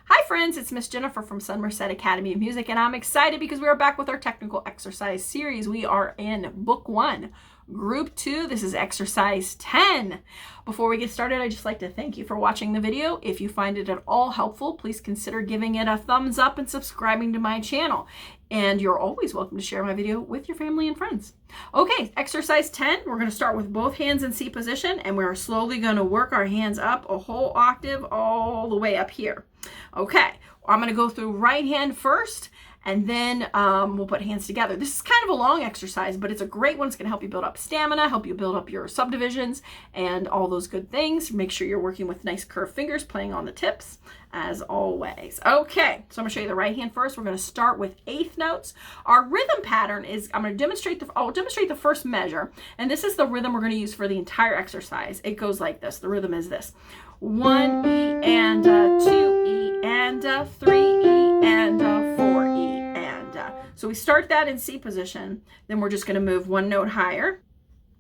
Hi friends, it's Miss Jenifer from Somerset Academy of Music, and I'm excited because we are back with our technical exercise series. We are in Book 1, Group 2. This is Exercise 10. Before we get started, I'd just like to thank you for watching the video. If you find it at all helpful, please consider giving it a thumbs up and subscribing to my channel. And you're always welcome to share my video with your family and friends. Okay, Exercise 10, we're going to start with both hands in C position, and we're slowly going to work our hands up a whole octave all the way up here. Okay, I'm going to go through right hand first, and then we'll put hands together. This is kind of a long exercise, but it's a great one. It's going to help you build up stamina, help you build up your subdivisions, and all those good things. Make sure you're working with nice curved fingers, playing on the tips, as always. Okay, so I'm going to show you the right hand first. We're going to start with eighth notes. Our rhythm pattern is, I'll demonstrate the first measure, and this is the rhythm we're going to use for the entire exercise. It goes like this. The rhythm is this. 1 E and 2 E and 3 E and 4 E and so we start that in C position. Then we're just going to move one note higher.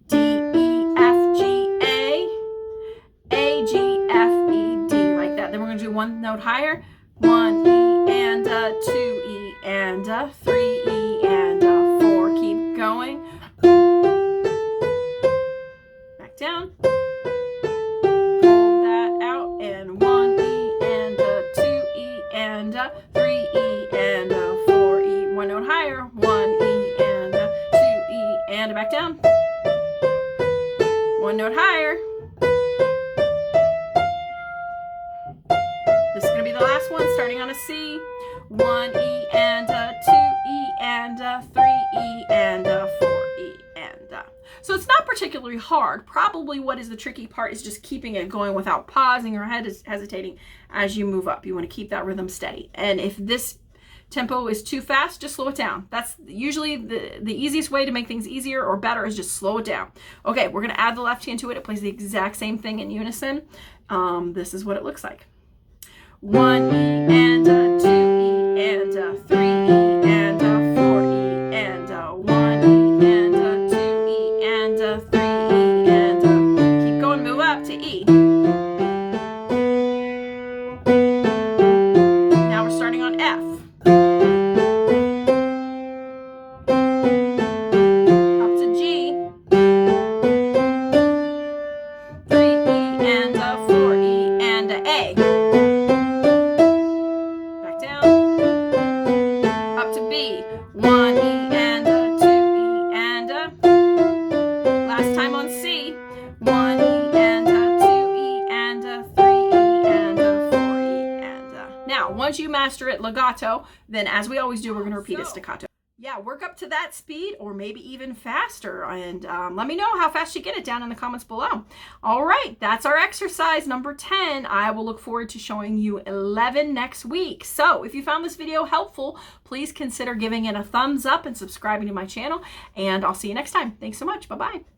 D E F G A G F E D, like that. Then we're going to do one note higher. 1 E and 2 E and 3 E and 4. Keep going. Back down. And 3 E and 4 E. One note higher. 1 E and 2 E and back down. One note higher. This is going to be the last one, starting on a C. 1 E and 2 E and 3 E and 4 E and so it's not particularly hard. Probably what is the tricky part is just keeping it going without pausing or hesitating as you move up. You want to keep that rhythm steady. And if this tempo is too fast, just slow it down. That's usually the easiest way to make things easier or better, is just slow it down. Okay, we're going to add the left hand to it. It plays the exact same thing in unison. This is what it looks like. 1 E and 2 E and 3 E and 4 E and 1 E and 2 E and 3 E and keep going, move up to E. Now we're starting on F. Up to G. 3 E and 4 E and A. Back down. Up to B. 1 E and 2 E and last time on C. 1 E and 2 E and 3 E and 4 E and now once you master it legato, then as we always do, we're going to repeat it staccato. Yeah, work up to that speed or maybe even faster, and let me know how fast you get it down in the comments below. All right, that's our exercise number 10. I will look forward to showing you 11 next week. So if you found this video helpful, please consider giving it a thumbs up and subscribing to my channel, and I'll see you next time. Thanks so much. Bye-bye.